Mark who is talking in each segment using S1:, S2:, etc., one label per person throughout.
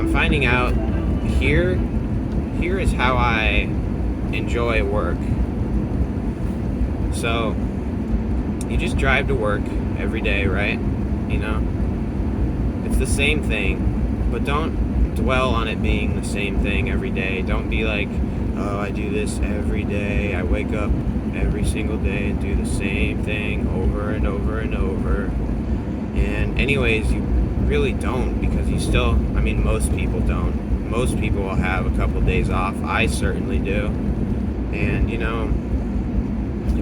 S1: I'm finding out here is how I enjoy work. So you just drive to work every day, right? You know, it's the same thing, but don't dwell on it being the same thing every day. Don't be like, oh, I do this every day. I wake up every single day and do the same thing over and over and over. And anyways, you really don't, because most people don't. Most people will have a couple days off. I certainly do. And,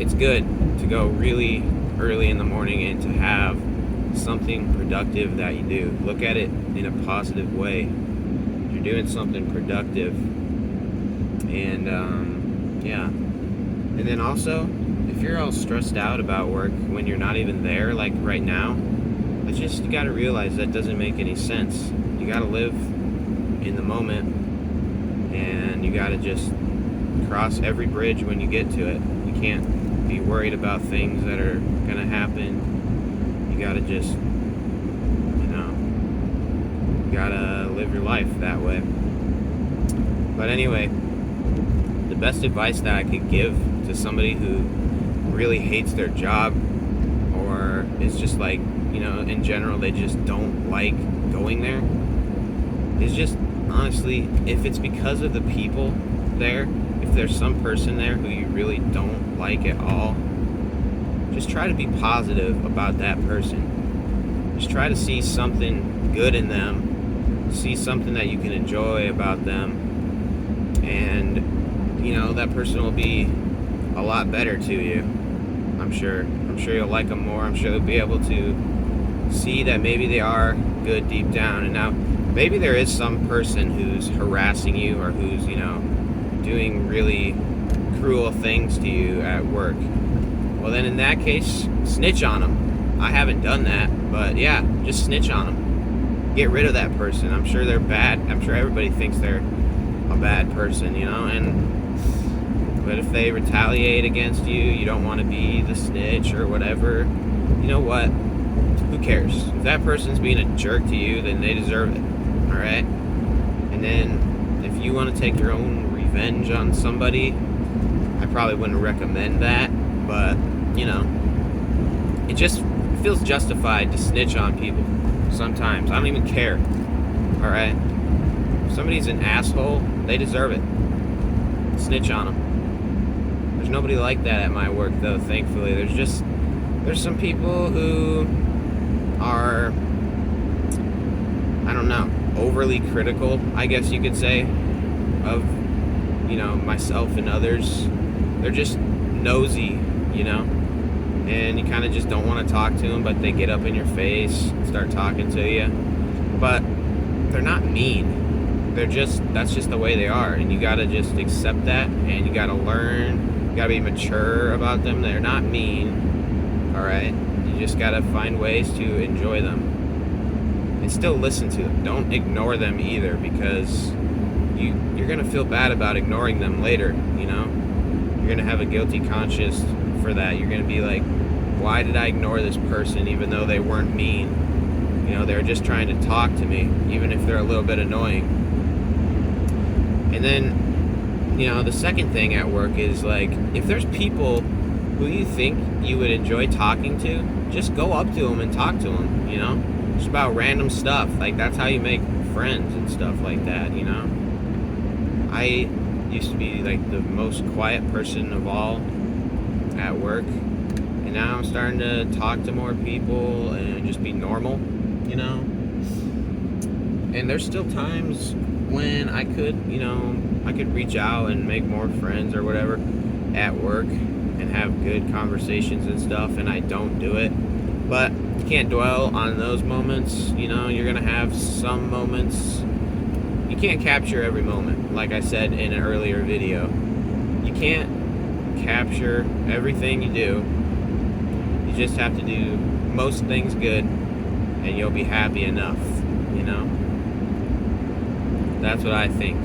S1: it's good to go really early in the morning and to have something productive that you do. Look at it in a positive way. You're doing something productive. And, And then also, if you're all stressed out about work when you're not even there, like right now, you gotta realize that doesn't make any sense. You gotta live in the moment, and you gotta just cross every bridge when you get to it. You can't be worried about things that are gonna happen. You gotta just, you gotta live your life that way. But anyway, the best advice that I could give to somebody who really hates their job, or is just like, in general, they just don't like going there, is just, honestly, if it's because of the people there, if there's some person there who you really don't like at all, just try to be positive about that person. Just try to see something good in them, see something that you can enjoy about them, and that person will be a lot better to you. I'm sure you'll like them more. I'm sure you'll be able to see that maybe they are good deep down. And now maybe there is some person who's harassing you, or who's doing really cruel things to you at work. Well, then in that case, snitch on them. I haven't done that, but yeah, just snitch on them. Get rid of that person. I'm sure they're bad. I'm sure everybody thinks they're a bad person, but if they retaliate against you, you don't want to be the snitch or whatever. You know what? Who cares? If that person's being a jerk to you, then they deserve it. Alright? And then if you want to take your own revenge on somebody, I probably wouldn't recommend that, but it just feels justified to snitch on people sometimes. I don't even care. Alright? If somebody's an asshole, they deserve it. Snitch on them. There's nobody like that at my work, though, thankfully. There's some people who are, I don't know, overly critical, I guess you could say, of, myself and others. They're just nosy, and you kind of just don't want to talk to them, but they get up in your face and start talking to you. But they're not mean. That's just the way they are, and you gotta just accept that, and you gotta learn. You gotta be mature about them. They're not mean, alright? You just gotta find ways to enjoy them. And still listen to them. Don't ignore them either, because you're gonna feel bad about ignoring them later, You're gonna have a guilty conscience for that. You're gonna be like, why did I ignore this person even though they weren't mean? They're just trying to talk to me, even if they're a little bit annoying. And then, the second thing at work is, like, if there's people who you think you would enjoy talking to, just go up to them and talk to them, Just about random stuff. Like, that's how you make friends and stuff like that, I used to be, like, the most quiet person of all at work. And now I'm starting to talk to more people and just be normal, And there's still times when I could reach out and make more friends or whatever at work and have good conversations and stuff, and I don't do it. But you can't dwell on those moments. You're gonna have some moments. You can't capture every moment, like I said in an earlier video. You can't capture everything you do. You just have to do most things good, and you'll be happy enough, That's what I think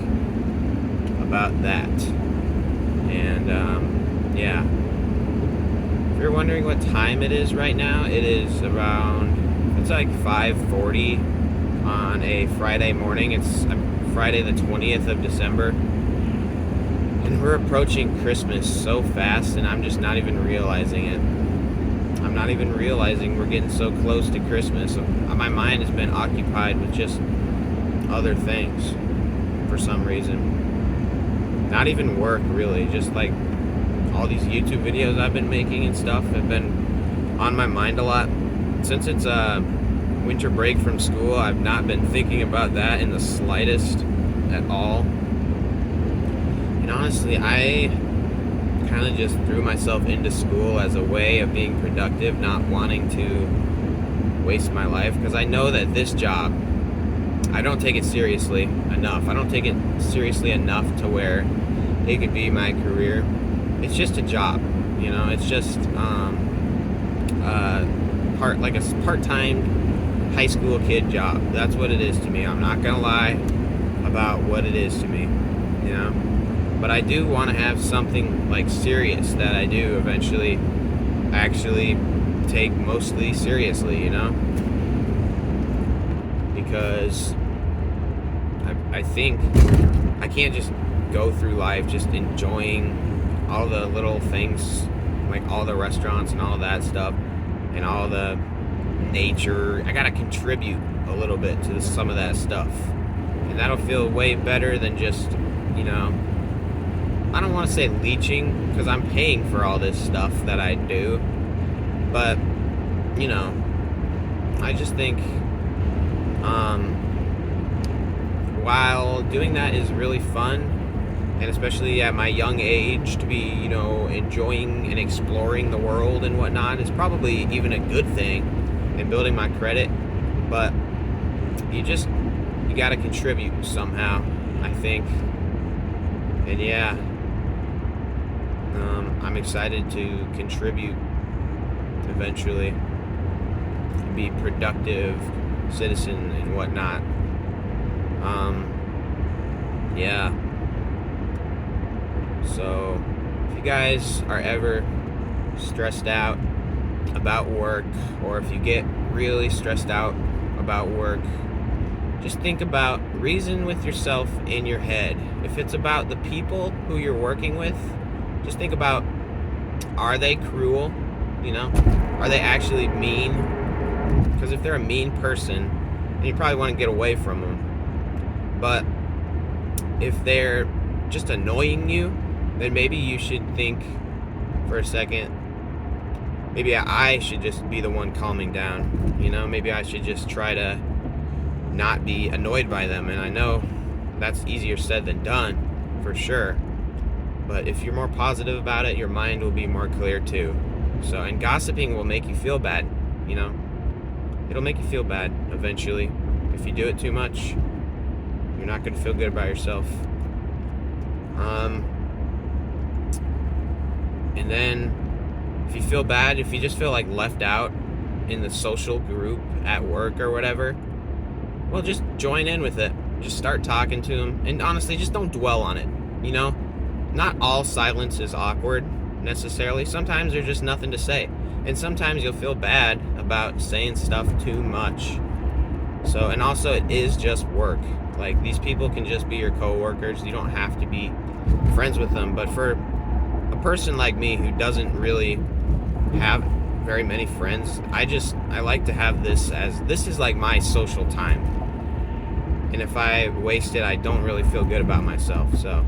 S1: about that. And, yeah. If you're wondering what time it is right now, it's like 5:40 on a Friday morning. It's Friday the 20th of December. And we're approaching Christmas so fast, and I'm just not even realizing it. I'm not even realizing we're getting so close to Christmas. My mind has been occupied with just other things for some reason. Not even work, really. Just like all these YouTube videos I've been making and stuff have been on my mind a lot. Since it's winter break from school, I've not been thinking about that in the slightest at all. And honestly, I kind of just threw myself into school as a way of being productive, not wanting to waste my life, because I know that this job, I don't take it seriously enough. I don't take it seriously enough to where it could be my career. It's just a job, you know. It's just a part-time high school kid job. That's what it is to me. I'm not gonna lie about what it is to me, you know. But I do want to have something like serious that I do eventually actually take mostly seriously, you know? Because I think I can't just go through life just enjoying all the little things, like all the restaurants and all that stuff and all the nature. I gotta contribute a little bit to some of that stuff, and that'll feel way better than just, you know, I don't want to say leeching, because I'm paying for all this stuff that I do, but, you know, I just think, while doing that is really fun, and especially at my young age, to be, you know, enjoying and exploring the world and whatnot is probably even a good thing in building my credit, but you gotta contribute somehow, I think. And yeah, I'm excited to contribute eventually, be a productive citizen and whatnot. Yeah. So, if you guys are ever stressed out about work, or if you get really stressed out about work, just think about, reason with yourself in your head. If it's about the people who you're working with, just think about, are they cruel? You know? Are they actually mean? Because if they're a mean person, then you probably want to get away from them. But if they're just annoying you, then maybe you should think for a second, maybe I should just be the one calming down. You know? Maybe I should just try to not be annoyed by them. And I know that's easier said than done, for sure. But if you're more positive about it, your mind will be more clear too. So, and gossiping will make you feel bad, you know? It'll make you feel bad eventually. If you do it too much, you're not going to feel good about yourself. And then if you feel bad, if you just feel like left out in the social group at work or whatever, well, just join in with it. Just start talking to them. And honestly, just don't dwell on it, you know? Not all silence is awkward, necessarily. Sometimes there's just nothing to say. And sometimes you'll feel bad about saying stuff too much. So, and also it is just work. Like, these people can just be your coworkers. You don't have to be friends with them. But for a person like me who doesn't really have very many friends, I like to have this is like my social time. And if I waste it, I don't really feel good about myself. So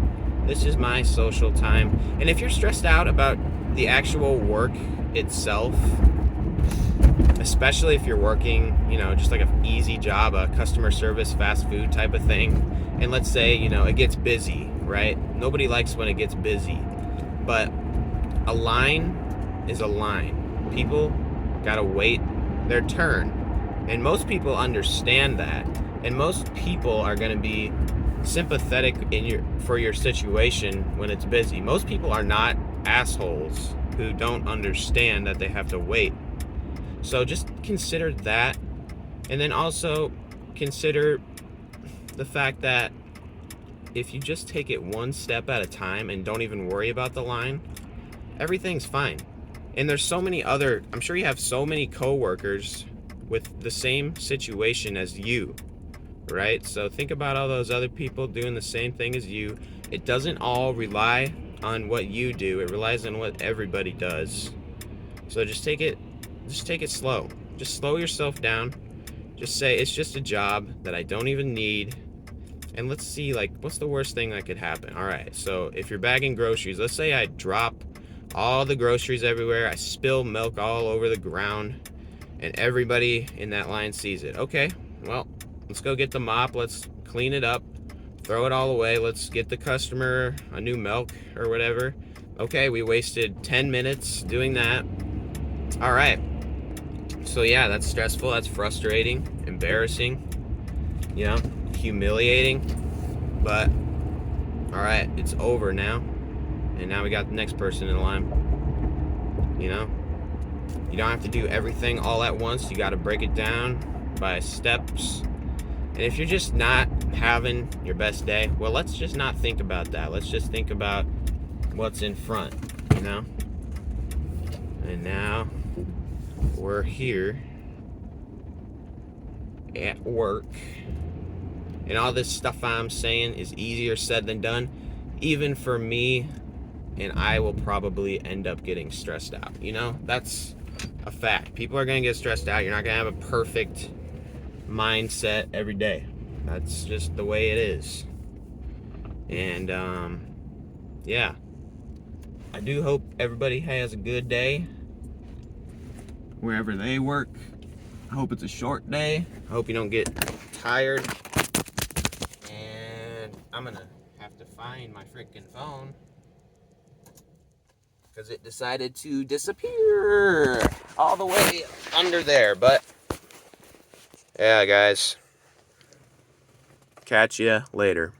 S1: this is my social time. And if you're stressed out about the actual work itself, especially if you're working, you know, just like an easy job, a customer service, fast food type of thing, and let's say, you know, it gets busy, right? Nobody likes when it gets busy. But a line is a line. People gotta wait their turn. And most people understand that. And most people are gonna be sympathetic for your situation when it's busy. Most people are not assholes who don't understand that they have to wait. So just consider that, and then also consider the fact that if you just take it one step at a time and don't even worry about the line, everything's fine. And there's so many I'm sure you have so many coworkers with the same situation as you. right? So think about all those other people doing the same thing as you. It doesn't all rely on what you do. It relies on what everybody does. So just take it slow. Just slow yourself down. Just say it's just a job that I don't even need. And let's see, like, what's the worst thing that could happen? All right, so if you're bagging groceries, let's say I drop all the groceries everywhere, I spill milk all over the ground, and everybody in that line sees it. Okay, well, let's go get the mop, let's clean it up, throw it all away, let's get the customer a new milk or whatever. Okay, we wasted 10 minutes doing that. All right, so yeah, that's stressful, that's frustrating, embarrassing, you know, humiliating, but all right, it's over now, and now we got the next person in line. You know, you don't have to do everything all at once. You got to break it down by steps. And if you're just not having your best day, well, let's just not think about that. Let's just think about what's in front, you know. And now we're here at work, and all this stuff I'm saying is easier said than done, even for me, and I will probably end up getting stressed out. You know, that's a fact. People are going to get stressed out. You're not going to have a perfect mindset every day. That's just the way it is. And, yeah. I do hope everybody has a good day wherever they work. I hope it's a short day. I hope you don't get tired. And I'm going to have to find my freaking phone, because it decided to disappear all the way under there. But yeah, guys, catch ya later.